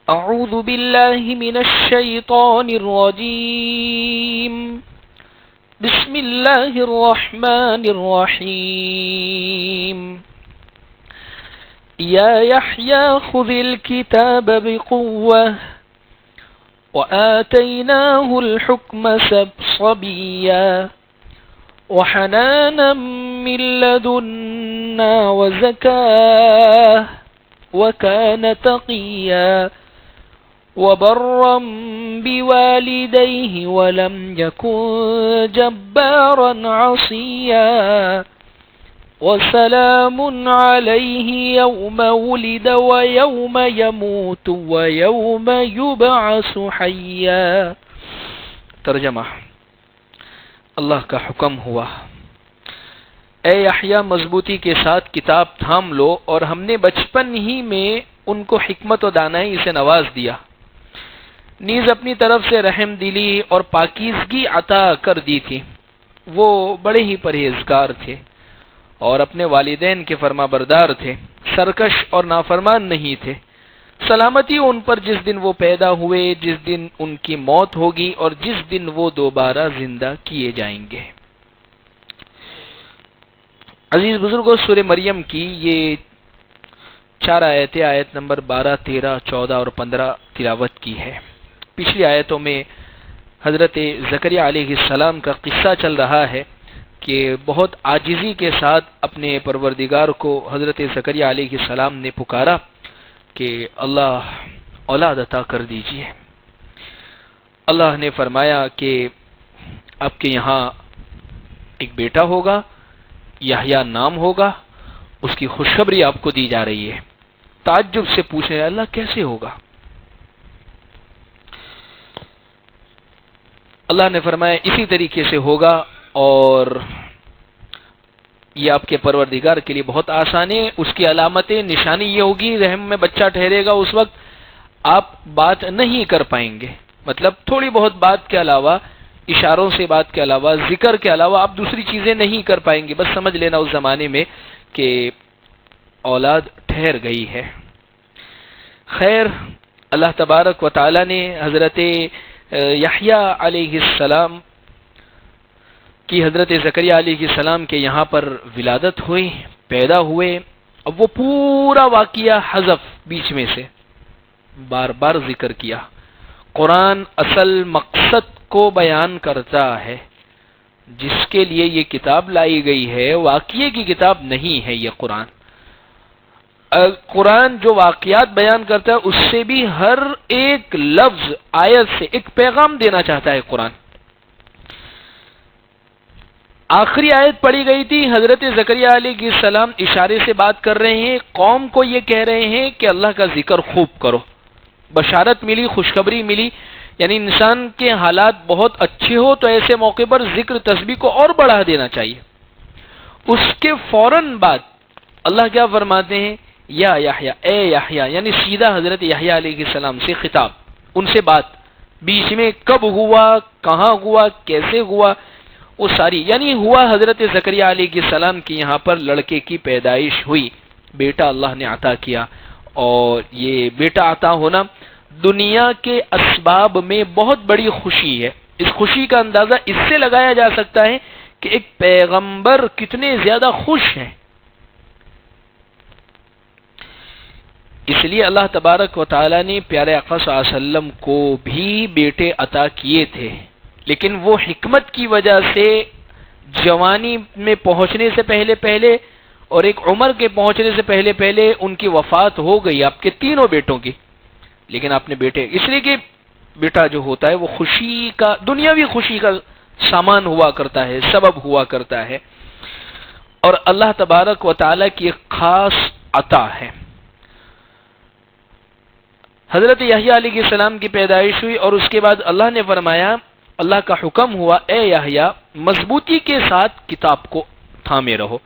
أعوذ بالله من الشيطان الرجيم بسم الله الرحمن الرحيم يا يحيى خذ الكتاب بقوة وآتيناه الحكم صبيا وحنانا من لدنا وزكاة وكان تقيا وبرا بوالديه ولم يكن جبارا عصيا وسلام عليه يوم ولد ويوم يموت ويوم يبعث حيا. ترجمہ: اللہ کا حکم ہوا، اے یحییٰ مضبوطی کے ساتھ کتاب تھام لو، اور ہم نے بچپن ہی میں ان کو حکمت و دانائی سے نواز دیا، نیز اپنی طرف سے رحم دلی اور پاکیزگی عطا کر دی تھی۔ وہ بڑے ہی پرہیزگار تھے اور اپنے والدین کے فرما بردار تھے، سرکش اور نافرمان نہیں تھے۔ سلامتی ان پر جس دن وہ پیدا ہوئے، جس دن ان کی موت ہوگی اور جس دن وہ دوبارہ زندہ کیے جائیں گے۔ عزیز بزرگوں، سورہ مریم کی یہ 4 آیتیں، آیت نمبر 12، 13، 14 اور 15 تلاوت کی ہے۔ پچھلی آیتوں میں حضرت زکریا علیہ السلام کا قصہ چل رہا ہے کہ بہت عاجزی کے ساتھ اپنے پروردگار کو حضرت زکریا علیہ السلام نے پکارا کہ اللہ اولاد عطا کر دیجیے۔ اللہ نے فرمایا کہ آپ کے یہاں ایک بیٹا ہوگا، یحییٰ نام ہوگا، اس کی خوشخبری آپ کو دی جا رہی ہے۔ تعجب سے پوچھے اللہ کیسے ہوگا؟ اللہ نے فرمایا اسی طریقے سے ہوگا، اور یہ آپ کے پروردگار کے لیے بہت آسان ہے۔ اس کی علامتیں، نشانی یہ ہوگی، رحم میں بچہ ٹھہرے گا، اس وقت آپ بات نہیں کر پائیں گے، مطلب تھوڑی بہت بات کے علاوہ، اشاروں سے بات کے علاوہ، ذکر کے علاوہ آپ دوسری چیزیں نہیں کر پائیں گے۔ بس سمجھ لینا اس زمانے میں کہ اولاد ٹھہر گئی ہے۔ خیر، اللہ تبارک و تعالی نے حضرت یحییٰ علیہ السلام کی حضرت زکریا علیہ السلام کے یہاں پر ولادت ہوئی، پیدا ہوئے۔ اب وہ پورا واقعہ حذف بیچ میں سے بار بار ذکر کیا۔ قرآن اصل مقصد کو بیان کرتا ہے، جس کے لیے یہ کتاب لائی گئی ہے، واقعے کی کتاب نہیں ہے یہ قرآن۔ قرآن جو واقعات بیان کرتا ہے اس سے بھی ہر ایک لفظ، آیت سے ایک پیغام دینا چاہتا ہے قرآن۔ آخری آیت پڑھی گئی تھی، حضرت زکریا علیہ السلام اشارے سے بات کر رہے ہیں، قوم کو یہ کہہ رہے ہیں کہ اللہ کا ذکر خوب کرو۔ بشارت ملی، خوشخبری ملی، یعنی انسان کے حالات بہت اچھے ہو تو ایسے موقع پر ذکر تسبیح کو اور بڑھا دینا چاہیے۔ اس کے فوراً بعد اللہ کیا فرماتے ہیں؟ یا یحییٰ، اے یحییٰ، یعنی سیدھا حضرت یحییٰ علیہ السلام سے خطاب، ان سے بات۔ بیچ میں کب ہوا، کہاں ہوا، کیسے ہوا، وہ ساری، یعنی ہوا حضرت زکریا علیہ السلام کی یہاں پر لڑکے کی پیدائش ہوئی، بیٹا اللہ نے عطا کیا۔ اور یہ بیٹا عطا ہونا دنیا کے اسباب میں بہت بڑی خوشی ہے۔ اس خوشی کا اندازہ اس سے لگایا جا سکتا ہے کہ ایک پیغمبر کتنے زیادہ خوش ہیں۔ اس لیے اللہ تبارک و تعالی نے پیارے آقا صلی اللہ علیہ وسلم کو بھی بیٹے عطا کیے تھے، لیکن وہ حکمت کی وجہ سے جوانی میں پہنچنے سے پہلے پہلے اور ایک عمر کے پہنچنے سے پہلے پہلے ان کی وفات ہو گئی، آپ کے تینوں بیٹوں کی۔ لیکن آپ نے بیٹے، اس لیے کہ بیٹا جو ہوتا ہے وہ خوشی کا، دنیاوی خوشی کا سامان ہوا کرتا ہے، سبب ہوا کرتا ہے، اور اللہ تبارک و تعالی کی ایک خاص عطا ہے۔ حضرت یحییٰ علیہ السلام کی پیدائش ہوئی اور اس کے بعد اللہ نے فرمایا، اللہ کا حکم ہوا، اے یحییٰ مضبوطی کے ساتھ کتاب کو تھامے رہو۔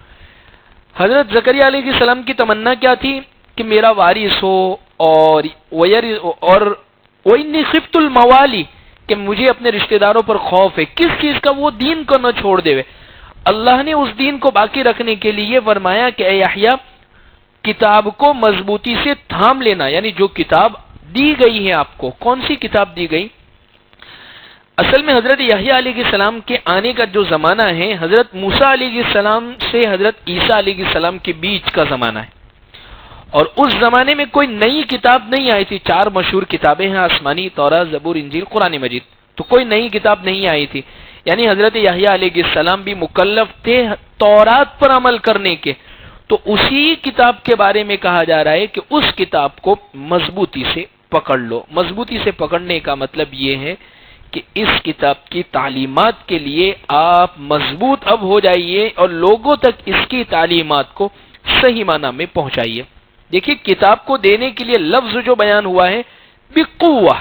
حضرت زکریا علیہ السلام کی تمنا کیا تھی کہ میرا وارث ہو، اور وَإِنِّي خِفْتُ الْمَوَالِي، کہ مجھے اپنے رشتہ داروں پر خوف ہے۔ کس چیز کا؟ وہ دین کو نہ چھوڑ دے۔ اللہ نے اس دین کو باقی رکھنے کے لیے فرمایا کہ اے یحییٰ کتاب کو مضبوطی سے تھام لینا، یعنی جو کتاب دی گئی ہے آپ کو. کون سی کتاب دی گئی؟ اصل میں حضرت یحییٰ علیہ السلام کے آنے کا جو زمانہ ہے حضرت موسیٰ علیہ السلام سے حضرت عیسیٰ علیہ السلام کے بیچ کا زمانہ ہے، اور اس زمانے میں کوئی نئی کتاب نہیں آئی تھی. 4 مشہور کتابیں ہیں آسمانی، تورات، زبور، انجیل، قرآن مجید. تو کوئی نئی کتاب نہیں آئی تھی. یعنی حضرت یحییٰ علیہ السلام بھی مکلف تھے تورات پر عمل کرنے کے. تو اسی کتاب کے بارے میں کہا جا رہا ہے کہ اس کتاب کو مضبوطی سے پکڑ لو. مضبوطی سے پکڑنے کا مطلب یہ ہے کہ اس کتاب کی تعلیمات کے لیے آپ مضبوط اب ہو جائیے اور لوگوں تک اس کی تعلیمات کو صحیح معنی میں پہنچائیے. دیکھیے کتاب کو دینے کے لیے لفظ جو بیان ہوا ہے بقوہ،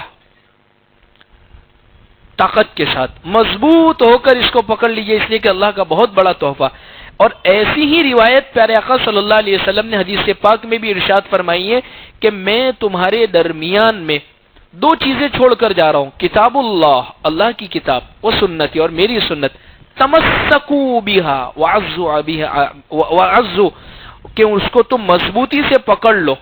طاقت کے ساتھ مضبوط ہو کر اس کو پکڑ لیجیے، اس لیے کہ اللہ کا بہت بڑا تحفہ. اور ایسی ہی روایت پیارے آقا صلی اللہ علیہ وسلم نے حدیث پاک میں بھی ارشاد فرمائی ہے کہ میں تمہارے درمیان میں 2 چیزیں چھوڑ کر جا رہا ہوں، کتاب اللہ، اللہ کی کتاب، و سنتی، اور میری سنت. تمسکوا بها وعزوا بها وعزوا، کہ اس کو تم مضبوطی سے پکڑ لو،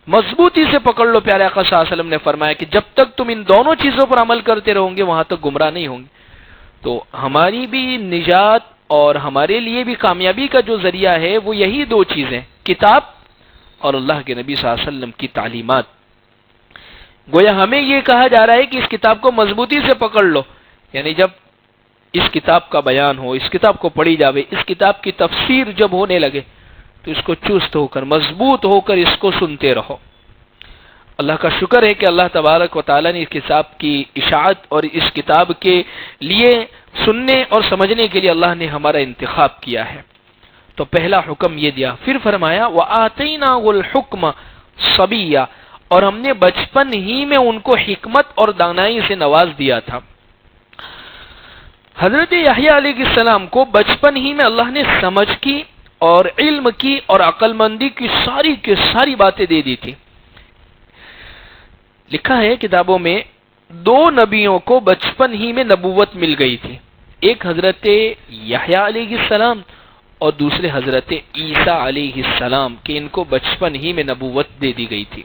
مضبوطی سے پکڑ لو. پیارے آقا صلی اللہ علیہ وسلم نے فرمایا کہ جب تک تم ان دونوں چیزوں پر عمل کرتے رہو گے وہاں تک گمراہ نہیں ہوں گے. تو ہماری بھی نجات اور ہمارے لیے بھی کامیابی کا جو ذریعہ ہے وہ یہی 2 چیزیں، کتاب اور اللہ کے نبی صلی اللہ علیہ وسلم کی تعلیمات. گویا ہمیں یہ کہا جا رہا ہے کہ اس کتاب کو مضبوطی سے پکڑ لو. یعنی جب اس کتاب کا بیان ہو، اس کتاب کو پڑھی جاوے، اس کتاب کی تفسیر جب ہونے لگے تو اس کو چست ہو کر، مضبوط ہو کر اس کو سنتے رہو. اللہ کا شکر ہے کہ اللہ تبارک و تعالیٰ نے اس کتاب کی اشاعت اور اس کتاب کے لیے سننے اور سمجھنے کے لیے اللہ نے ہمارا انتخاب کیا ہے. تو پہلا حکم یہ دیا. پھر فرمایا وَآتَيْنَاهُ الْحُكْمَ صَبِيًّا، اور ہم نے بچپن ہی میں ان کو حکمت اور دانائی سے نواز دیا تھا. حضرت یحییٰ علیہ السلام کو بچپن ہی میں اللہ نے سمجھ کی اور علم کی اور عقل مندی کی ساری باتیں دے دی تھی. لکھا ہے کتابوں میں 2 نبیوں کو بچپن ہی میں نبوت مل گئی تھی، ایک حضرت یحییٰ علیہ السلام اور دوسرے حضرت عیسیٰ علیہ السلام، کہ ان کو بچپن ہی میں نبوت دے دی گئی تھی.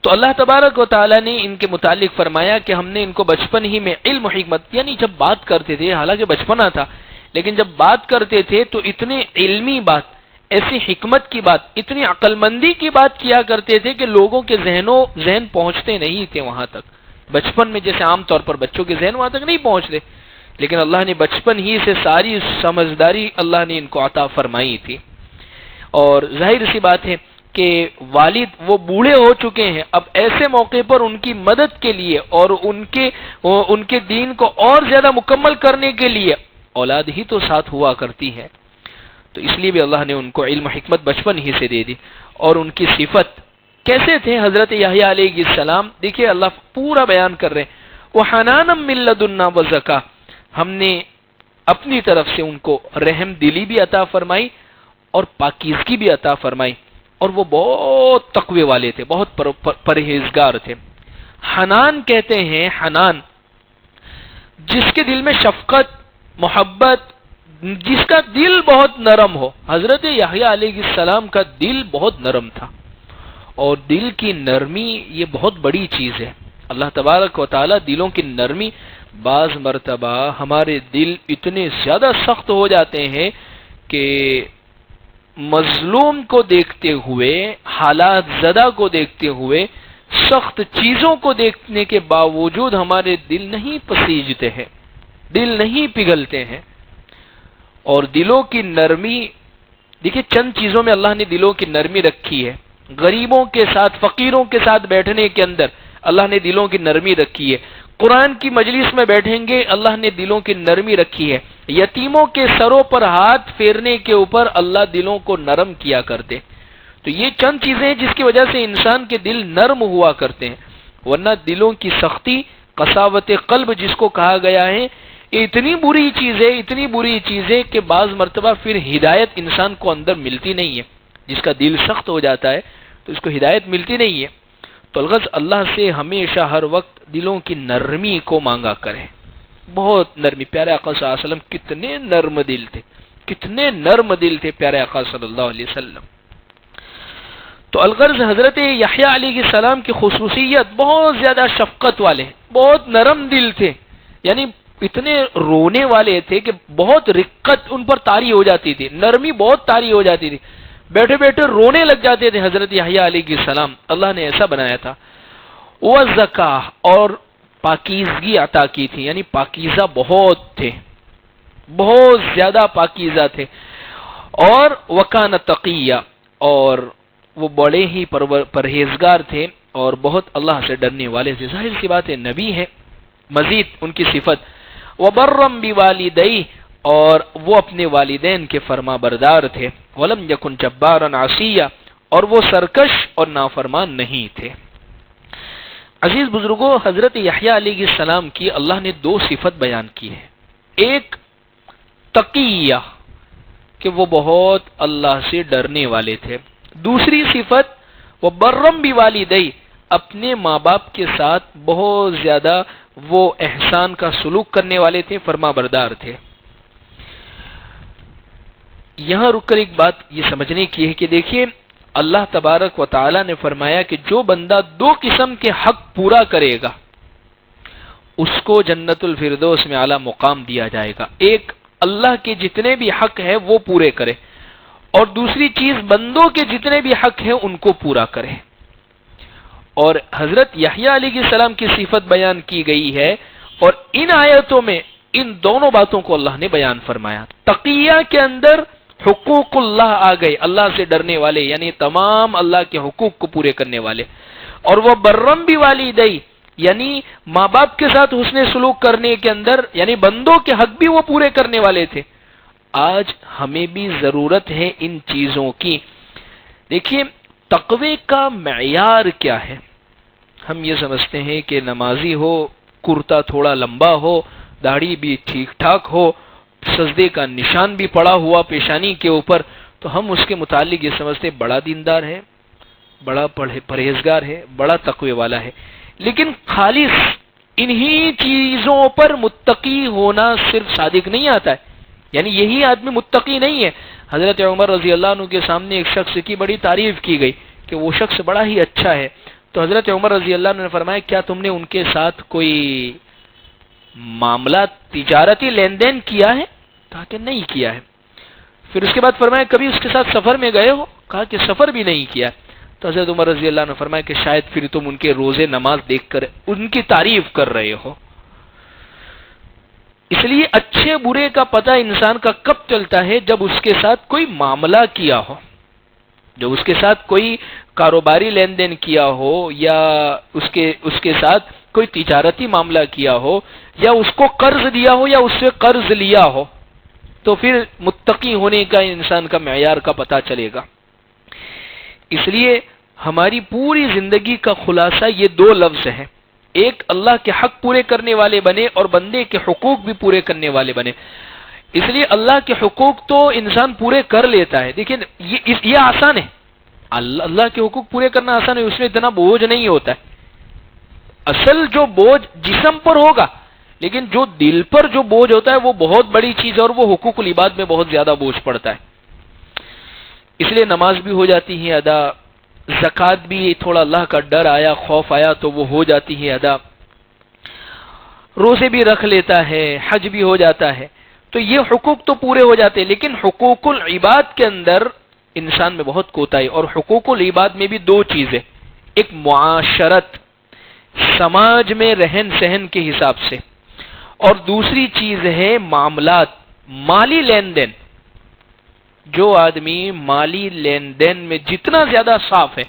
تو اللہ تبارک و تعالیٰ نے ان کے متعلق فرمایا کہ ہم نے ان کو بچپن ہی میں علم و حکمت، یعنی جب بات کرتے تھے، حالانکہ بچپنا تھا لیکن جب بات کرتے تھے تو اتنے علمی بات، ایسی حکمت کی بات، اتنی عقل مندی کی بات کیا کرتے تھے کہ لوگوں کے ذہن پہنچتے نہیں تھے وہاں تک. بچپن میں جیسے عام طور پر بچوں کے ذہن وہاں تک نہیں پہنچتے، لیکن اللہ نے بچپن ہی سے ساری سمجھداری اللہ نے ان کو عطا فرمائی تھی. اور ظاہر سی بات ہے کہ والد وہ بوڑھے ہو چکے ہیں، اب ایسے موقع پر ان کی مدد کے لیے اور ان کے دین کو اور زیادہ مکمل کرنے کے لیے اولاد ہی تو ساتھ ہوا کرتی ہے. تو اس لیے بھی اللہ نے ان کو علم و حکمت بچپن ہی سے دے دی. اور ان کی صفت کیسے تھے حضرت یحییٰ علیہ السلام؟ دیکھیے اللہ پورا بیان کر رہے ہیں. وَحَنَانًا مِن لَّدُنَّا وَزَكَاةً، ہم نے اپنی طرف سے ان کو رحم دلی بھی عطا فرمائی اور پاکیزگی بھی عطا فرمائی، اور وہ بہت تقوی والے تھے، بہت پرہیزگار تھے. حنان کہتے ہیں، حنان جس کے دل میں شفقت، محبت، جس کا دل بہت نرم ہو. حضرت یحییٰ علیہ السلام کا دل بہت نرم تھا، اور دل کی نرمی یہ بہت بڑی چیز ہے. اللہ تبارک و تعالی دلوں کی نرمی، بعض مرتبہ ہمارے دل اتنے زیادہ سخت ہو جاتے ہیں کہ مظلوم کو دیکھتے ہوئے، حالات زدہ کو دیکھتے ہوئے، سخت چیزوں کو دیکھنے کے باوجود ہمارے دل نہیں پسیجتے ہیں، دل نہیں پگھلتے ہیں. اور دلوں کی نرمی، دیکھیں چند چیزوں میں اللہ نے دلوں کی نرمی رکھی ہے. غریبوں کے ساتھ، فقیروں کے ساتھ بیٹھنے کے اندر اللہ نے دلوں کی نرمی رکھی ہے. قرآن کی مجلس میں بیٹھیں گے اللہ نے دلوں کی نرمی رکھی ہے. یتیموں کے سروں پر ہاتھ پھیرنے کے اوپر اللہ دلوں کو نرم کیا کرتے. تو یہ چند چیزیں ہیں جس کی وجہ سے انسان کے دل نرم ہوا کرتے ہیں، ورنہ دلوں کی سختی، قساوت قلب جس کو کہا گیا ہے، یہ اتنی بری چیز ہے کہ بعض مرتبہ پھر ہدایت انسان کو اندر ملتی نہیں ہے. جس کا دل سخت ہو جاتا ہے تو اس کو ہدایت ملتی نہیں ہے. تو الغرض اللہ سے ہمیشہ ہر وقت دلوں کی نرمی کو مانگا کرے. بہت نرمی. پیارے آقا صلی اللہ علیہ وسلم کتنے نرم دل تھے، کتنے نرم دل تھے پیارے آقا صلی اللہ علیہ وسلم. تو الغرض حضرت یحییٰ علیہ السلام کی خصوصیت بہت زیادہ شفقت والے، بہت نرم دل تھے، یعنی اتنے رونے والے تھے کہ بہت رقت ان پر طاری ہو جاتی تھی، نرمی بہت طاری ہو جاتی تھی، بیٹھے بیٹھے رونے لگ جاتے تھے حضرت یحییٰ علیہ السلام، اللہ نے ایسا بنایا تھا۔ وَالزَّکاۃ، اور پاکیزگی عطا کی تھی، یعنی پاکیزہ بہت تھے، بہت زیادہ پاکیزہ تھے، اور وَکَانَ تَقِیًّا، اور وہ بڑے ہی پرہیزگار تھے اور بہت اللہ سے ڈرنے والے تھے۔ ظاہر سی بات ہے نبی ہے، مزید ان کی صفت وَبَرًّا بِوَالِدَیْهِ، اور وہ اپنے والدین کے فرما بردار تھے، وَلَمْ يَكُنْ جَبَّارًا عَصِيًّا، اور وہ سرکش اور نافرمان نہیں تھے۔ عزیز بزرگوں، حضرت یحییٰ علیہ السلام کی اللہ نے دو صفت بیان کی ہے، ایک تقیہ کہ وہ بہت اللہ سے ڈرنے والے تھے، دوسری صفت وہ برم بوالدیہ، اپنے ماں باپ کے ساتھ بہت زیادہ وہ احسان کا سلوک کرنے والے تھے، فرما بردار تھے۔ یہاں رک کر ایک بات یہ سمجھنے کی ہے کہ دیکھیے اللہ تبارک و تعالی نے فرمایا کہ جو بندہ دو قسم کے حق پورا کرے گا اس کو جنت الفردوس میں اعلیٰ مقام دیا جائے گا، ایک اللہ کے جتنے بھی حق ہے وہ پورے کرے، اور دوسری چیز بندوں کے جتنے بھی حق ہیں ان کو پورا کرے۔ اور حضرت یحییٰ علیہ السلام کی صفت بیان کی گئی ہے، اور ان آیتوں میں ان دونوں باتوں کو اللہ نے بیان فرمایا۔ تقیہ کے اندر حقوق اللہ آ گئے، اللہ سے ڈرنے والے، یعنی تمام اللہ کے حقوق کو پورے کرنے والے، اور وہ برم بوالدیہ، یعنی ماں باپ کے ساتھ حسن سلوک کرنے کے اندر یعنی بندوں کے حق بھی وہ پورے کرنے والے تھے۔ آج ہمیں بھی ضرورت ہے ان چیزوں کی۔ دیکھیے تقوی کا معیار کیا ہے؟ ہم یہ سمجھتے ہیں کہ نمازی ہو، کرتا تھوڑا لمبا ہو، داڑھی بھی ٹھیک ٹھاک ہو، سجدے کا نشان بھی پڑا ہوا پیشانی کے اوپر، تو ہم اس کے متعلق یہ سمجھتے ہیں بڑا دیندار ہے، بڑا پرہیزگار ہے، بڑا تقوی والا ہے۔ لیکن خالص انہی چیزوں پر متقی ہونا صرف صادق نہیں آتا ہے، یعنی یہی آدمی متقی نہیں ہے۔ حضرت عمر رضی اللہ عنہ کے سامنے ایک شخص کی بڑی تعریف کی گئی کہ وہ شخص بڑا ہی اچھا ہے، تو حضرت عمر رضی اللہ عنہ نے فرمایا کیا تم نے ان کے ساتھ کوئی معاملہ تجارتی لین دین کیا ہے؟ کہا کہ نہیں کیا ہے۔ پھر اس کے بعد فرمایا کبھی اس کے ساتھ سفر میں گئے ہو؟ کہا کہ سفر بھی نہیں کیا۔ تو حضرت عمر رضی اللہ عنہ نے فرمایا کہ شاید پھر تم ان کے روزے نماز دیکھ کر ان کی تعریف کر رہے ہو۔ اس لیے اچھے برے کا پتہ انسان کا کب چلتا ہے؟ جب اس کے ساتھ کوئی معاملہ کیا ہو، جب اس کے ساتھ کوئی کاروباری لین دین کیا ہو، یا اس کے ساتھ کوئی تجارتی معاملہ کیا ہو، یا اس کو قرض دیا ہو یا اس سے قرض لیا ہو، تو پھر متقی ہونے کا انسان کا معیار کا پتہ چلے گا۔ اس لیے ہماری پوری زندگی کا خلاصہ یہ دو لفظ ہیں، ایک اللہ کے حق پورے کرنے والے بنے اور بندے کے حقوق بھی پورے کرنے والے بنے۔ اس لیے اللہ کے حقوق تو انسان پورے کر لیتا ہے، دیکھیں یہ آسان ہے، اللہ کے حقوق پورے کرنا آسان ہے، اس میں اتنا بوجھ نہیں ہوتا ہے۔ اصل جو بوجھ جسم پر ہوگا، لیکن جو دل پر جو بوجھ ہوتا ہے وہ بہت بڑی چیز ہے، اور وہ حقوق العباد میں بہت زیادہ بوجھ پڑتا ہے۔ اس لیے نماز بھی ہو جاتی ہے ادا، زکوٰۃ بھی تھوڑا اللہ کا ڈر آیا، خوف آیا تو وہ ہو جاتی ہے ادا، روزے بھی رکھ لیتا ہے، حج بھی ہو جاتا ہے، تو یہ حقوق تو پورے ہو جاتے ہیں۔ لیکن حقوق العباد کے اندر انسان میں بہت کوتاہی، اور حقوق العباد میں بھی دو چیزیں، ایک معاشرت، سماج میں رہن سہن کے حساب سے، اور دوسری چیز ہے معاملات، مالی لین دین۔ جو آدمی مالی لین دین میں جتنا زیادہ صاف ہے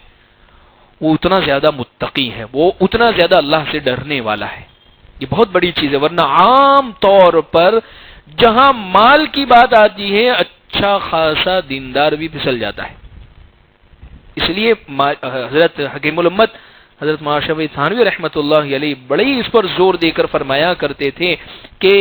وہ اتنا زیادہ متقی ہے، وہ اتنا زیادہ اللہ سے ڈرنے والا ہے۔ یہ بہت بڑی چیز ہے، ورنہ عام طور پر جہاں مال کی بات آتی ہے اچھا خاصا دیندار بھی پھسل جاتا ہے۔ اس لیے حضرت حکیم الامت حضرت مولانا شفیع تھانوی رحمۃ اللہ علیہ بڑے ہی اس پر زور دے کر فرمایا کرتے تھے کہ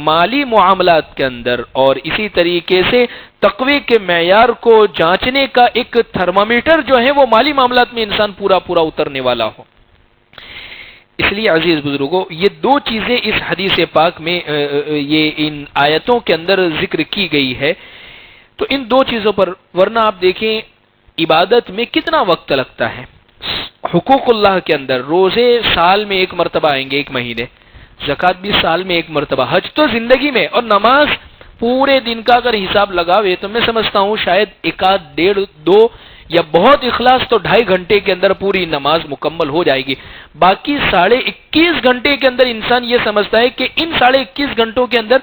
مالی معاملات کے اندر اور اسی طریقے سے تقوی کے معیار کو جانچنے کا ایک تھرمامیٹر جو ہے وہ مالی معاملات میں انسان پورا اترنے والا ہو۔ اس لیے عزیز بزرگوں، یہ دو چیزیں اس حدیث پاک میں یہ ان آیتوں کے اندر ذکر کی گئی ہے، تو ان دو چیزوں پر، ورنہ آپ دیکھیں عبادت میں کتنا وقت لگتا ہے. حقوق اللہ کے اندر روزے سال میں ایک مرتبہ آئیں گے، ایک مہینے، زکوٰۃ بھی سال میں ایک مرتبہ، حج تو زندگی میں، اور نماز پورے دن کا اگر حساب لگاوے تو میں سمجھتا ہوں شاید ایک آدھ، ڈیڑھ، دو، یا بہت اخلاص تو 2.5 گھنٹے کے اندر پوری نماز مکمل ہو جائے گی. باقی 21.5 گھنٹے کے اندر انسان یہ سمجھتا ہے کہ ان 21.5 گھنٹوں کے اندر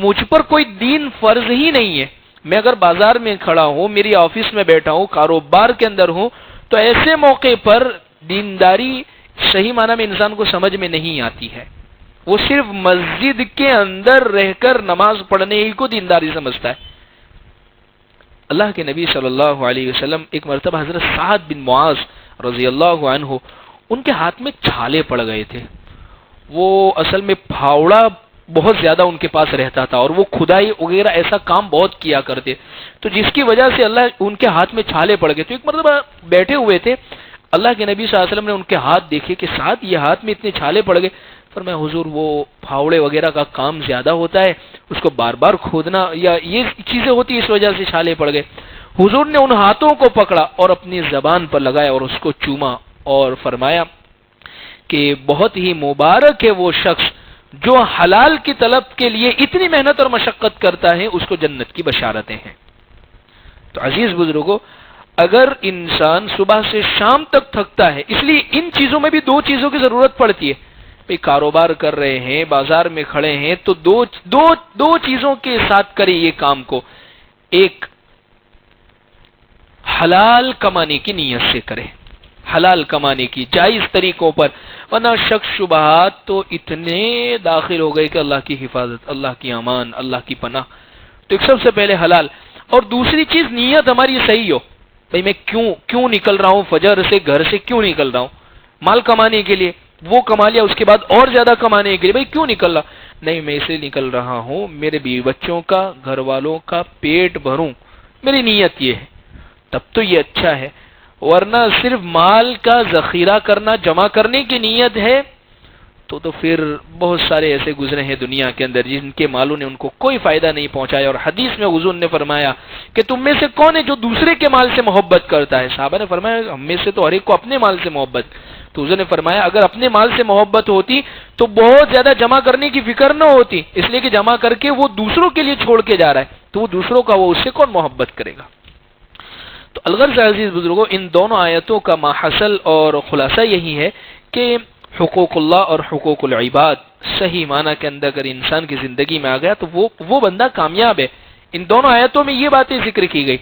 مجھ پر کوئی دین فرض ہی نہیں ہے. میں اگر بازار میں کھڑا ہوں، میری آفس میں بیٹھا ہوں، کاروبار کے اندر ہوں، تو ایسے موقع پر دینداری صحیح معنی میں انسان کو سمجھ میں نہیں آتی ہے. وہ صرف مسجد کے اندر رہ کر نماز پڑھنے ہی کو دینداری سمجھتا ہے. اللہ کے نبی صلی اللہ علیہ وسلم ایک مرتبہ حضرت سعد بن معاذ رضی اللہ عنہ، ان کے ہاتھ میں چھالے پڑ گئے تھے. وہ اصل میں پھاوڑا بہت زیادہ ان کے پاس رہتا تھا، اور وہ کھدائی وغیرہ ایسا کام بہت کیا کرتے، تو جس کی وجہ سے اللہ ان کے ہاتھ میں چھالے پڑ گئے. تو ایک مرتبہ بیٹھے ہوئے تھے، اللہ کے نبی صلی اللہ علیہ وسلم نے ان کے ہاتھ دیکھے کہ سعد یہ ہاتھ میں اتنے چھالے پڑ گئے. فرمایا حضور وہ پھاوڑے وغیرہ کا کام زیادہ ہوتا ہے، اس کو بار بار کھودنا یا یہ چیزیں ہوتی، اس وجہ سے چھالے پڑ گئے. حضور نے ان ہاتھوں کو پکڑا اور اپنی زبان پر لگایا اور اس کو چوما، اور فرمایا کہ بہت ہی مبارک ہے وہ شخص جو حلال کی طلب کے لیے اتنی محنت اور مشقت کرتا ہے، اس کو جنت کی بشارتیں ہیں. تو عزیز بزرگوں، اگر انسان صبح سے شام تک تھکتا ہے، اس لیے ان چیزوں میں بھی 2 چیزوں کی ضرورت پڑتی ہے. کاروبار کر رہے ہیں، بازار میں کھڑے ہیں، تو دو چیزوں کے ساتھ کرے یہ کام کو. ایک، حلال کمانے کی نیت سے کرے، حلال کمانے کی جائز طریقوں پر، ورنہ شک شبہات تو اتنے داخل ہو گئے کہ اللہ کی حفاظت، اللہ کی امان، اللہ کی پناہ. تو ایک سب سے پہلے حلال، اور دوسری چیز نیت ہماری صحیح ہو. بھئی میں کیوں نکل رہا ہوں فجر سے، گھر سے کیوں نکل رہا ہوں؟ مال کمانے کے لیے، وہ کما لیا، اس کے بعد اور زیادہ کمانے کے لیے. بھئی کیوں نکل رہا؟ نہیں، میں اس لیے نکل رہا ہوں میرے بیوی بچوں کا، گھر والوں کا پیٹ بھروں، میری نیت یہ ہے. تب تو یہ اچھا ہے. ورنہ صرف مال کا ذخیرہ کرنا، جمع کرنے کی نیت ہے تو پھر بہت سارے ایسے گزرے ہیں دنیا کے اندر جن کے مالوں نے ان کو کوئی فائدہ نہیں پہنچایا. اور حدیث میں حضور نے فرمایا کہ تم میں سے کون ہے جو دوسرے کے مال سے محبت کرتا ہے؟ صحابہ نے فرمایا ہم میں سے تو ہر ایک کو اپنے مال سے محبت. تو حضور نے فرمایا اگر اپنے مال سے محبت ہوتی تو بہت زیادہ جمع کرنے کی فکر نہ ہوتی، اس لیے کہ جمع کر کے وہ دوسروں کے لیے چھوڑ کے جا رہا ہے، تو وہ دوسروں کا، وہ اس سے کون محبت کرے گا؟ تو الغرض عزیز بزرگوں، ان دونوں آیتوں کا ماحصل اور خلاصہ یہی ہے کہ حقوق اللہ اور حقوق العباد صحیح معنی کے اندر اگر انسان کی زندگی میں آ گیا تو وہ بندہ کامیاب ہے. ان دونوں آیتوں میں یہ باتیں ذکر کی گئی.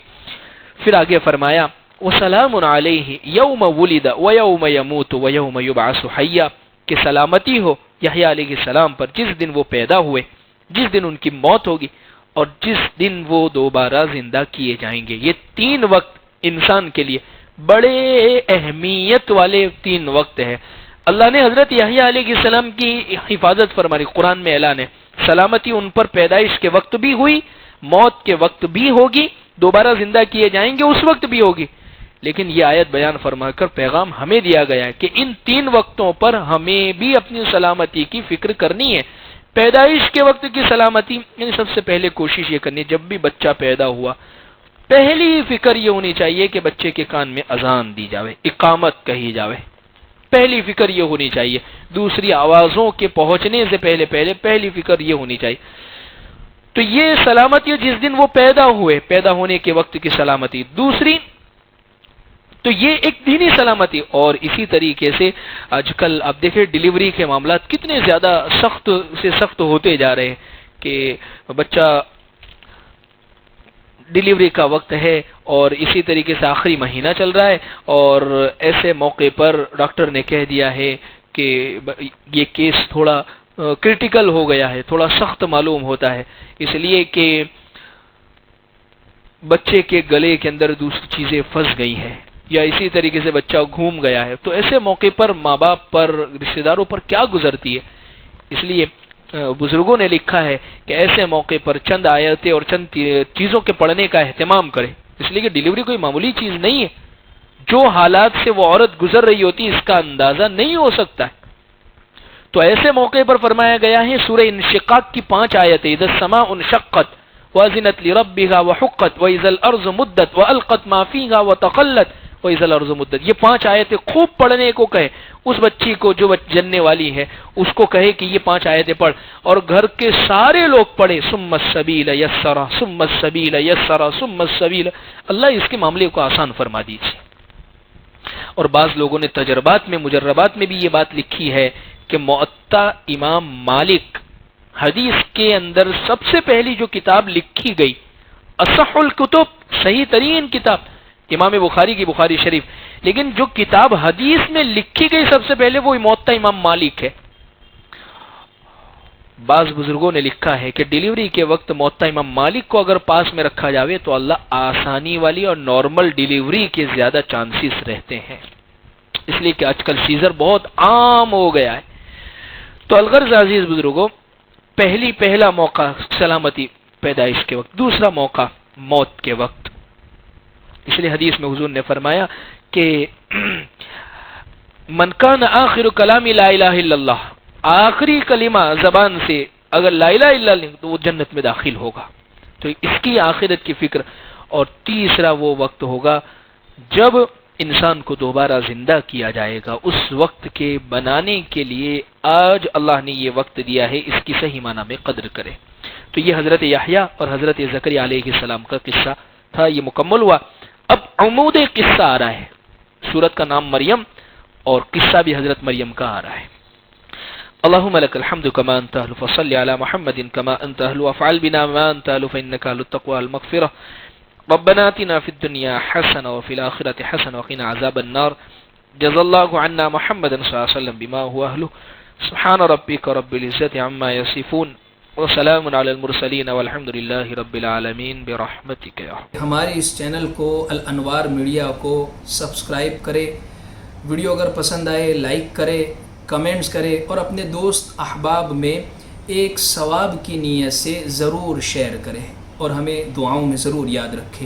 پھر آگے فرمایا وَسَلَامٌ عَلَيْهِ يَوْمَ وُلِدَ وَيَوْمَ يَمُوتُ وَيَوْمَ يُبْعَثُ حَيًّا، کہ سلامتی ہو یحییٰ علیہ السلام پر جس دن وہ پیدا ہوئے، جس دن ان کی موت ہوگی، اور جس دن وہ دوبارہ زندہ کیے جائیں گے. یہ 3 وقت انسان کے لیے بڑے اہمیت والے 3 وقت ہے. اللہ نے حضرت یحییٰ علیہ السلام کی حفاظت فرمائی، قرآن میں اعلان ہے سلامتی ان پر پیدائش کے وقت بھی ہوئی، موت کے وقت بھی ہوگی، دوبارہ زندہ کیے جائیں گے اس وقت بھی ہوگی. لیکن یہ آیت بیان فرما کر پیغام ہمیں دیا گیا ہے کہ ان 3 وقتوں پر ہمیں بھی اپنی سلامتی کی فکر کرنی ہے. پیدائش کے وقت کی سلامتی یعنی سب سے پہلے کوشش یہ کرنی، جب بھی بچہ پیدا ہوا پہلی فکر یہ ہونی چاہیے کہ بچے کے کان میں اذان دی جاوے، اقامت کہی جاوے. پہلی فکر یہ ہونی چاہیے. دوسری آوازوں کے پہنچنے سے پہلی فکر یہ ہونی چاہیے. تو یہ سلامتی جس دن وہ پیدا ہوئے، پیدا ہونے کے وقت کی سلامتی. دوسری تو یہ ایک دینی سلامتی. اور اسی طریقے سے آج کل آپ دیکھیں ڈیلیوری کے معاملات کتنے زیادہ سخت سے سخت ہوتے جا رہے ہیں کہ بچہ ڈیلیوری کا وقت ہے اور اسی طریقے سے آخری مہینہ چل رہا ہے، اور ایسے موقع پر ڈاکٹر نے کہہ دیا ہے کہ یہ کیس تھوڑا کرٹیکل ہو گیا ہے، تھوڑا سخت معلوم ہوتا ہے، اس لیے کہ بچے کے گلے کے اندر دوسری چیزیں پھنس گئی ہیں یا اسی طریقے سے بچہ گھوم گیا ہے. تو ایسے موقع پر ماں باپ پر، رشتہ داروں پر کیا گزرتی ہے. اس لیے بزرگوں نے لکھا ہے کہ ایسے موقع پر چند آیتیں اور چند چیزوں کے پڑھنے کا اہتمام کرے، اس لیے کہ ڈیلیوری کوئی معمولی چیز نہیں ہے. جو حالات سے وہ عورت گزر رہی ہوتی اس کا اندازہ نہیں ہو سکتا ہے. تو ایسے موقع پر فرمایا گیا ہے سورہ انشقاق کی 5 آیتیں، اذا السماء انشقت وَأَذِنَتْ لِرَبِّهَا وَحُقَّتْ وَإِذَا الْأَرْضُ مُدَّتْ وَأَلْقَتْ مَا فِيهَا وَتَخَلَّتْ وَإِذَا الْأَرْضُ مُدَّتْ. یہ 5 آیتیں خوب پڑھنے کو کہے اس بچی کو جو جننے والی ہے، اس کو کہے کہ یہ 5 آیتیں پڑھ، اور گھر کے سارے لوگ پڑھے ثُمَّ السَّبِيلَ يَسَّرَ ثُمَّ السَّبِيلَ يَسَّرَ ثُمَّ السَّبِيلَ. اللہ اس کے معاملے کو آسان فرما دیجیے. اور بعض لوگوں نے تجربات میں، مجربات میں بھی یہ بات لکھی ہے کہ موطا امام مالک حدیث کے اندر سب سے پہلی جو کتاب لکھی گئی، اصح الکتب، صحیح ترین کتاب امام بخاری کی بخاری شریف، لیکن جو کتاب حدیث میں لکھی گئی سب سے پہلے وہ موطا امام مالک ہے. بعض بزرگوں نے لکھا ہے کہ ڈیلیوری کے وقت موطا امام مالک کو اگر پاس میں رکھا جاوے تو اللہ آسانی والی اور نارمل ڈیلیوری کے زیادہ چانسز رہتے ہیں، اس لیے کہ آج کل سیزر بہت عام ہو گیا ہے. تو الغرض عزیز بزرگوں، پہلا موقع سلامتی پیدائش کے وقت، دوسرا موقع موت کے وقت. اس لیے حدیث میں حضور نے فرمایا کہ من کان آخر کلام لا الہ الا اللہ، آخری کلمہ زبان سے اگر لا الہ الا اللہ تو وہ جنت میں داخل ہوگا. تو اس کی آخرت کی فکر. اور تیسرا وہ وقت ہوگا جب انسان کو دوبارہ زندہ کیا جائے گا، اس وقت کے بنانے کے لیے آج اللہ نے یہ وقت دیا ہے، اس کی صحیح معنی میں قدر کرے. تو یہ حضرت یحییٰ اور حضرت زکریا علیہ السلام کا قصہ تھا، یہ مکمل ہوا. اب عمود قصہ آ رہا ہے. سورت کا نام مریم اور قصہ بھی حضرت مریم کا آ رہا ہے. اللهم لك الحمد كما انت اهل فصل على محمد كما انت اهل وافعل بنا ما انت اهل فانك اهل التقوى والمغفرة. ربنا آتنا في الدنيا حسنة وفي الآخرة حسنة وقنا عذاب النار. جزا الله عنا محمد صلى الله عليه وسلم بما هو أهله. سبحان ربك رب العزة عما يصفون وسلام على المرسلين والحمد لله رب العالمين برحمتك يا رب. ہمارے اس چینل کو الانوار میڈیا کو سبسکرائب کرے، ویڈیو اگر پسند آئے لائک کرے، کمنٹس کرے، اور اپنے دوست احباب میں ایک ثواب کی نیت سے ضرور شیئر کرے، اور ہمیں دعاؤں میں ضرور یاد رکھے.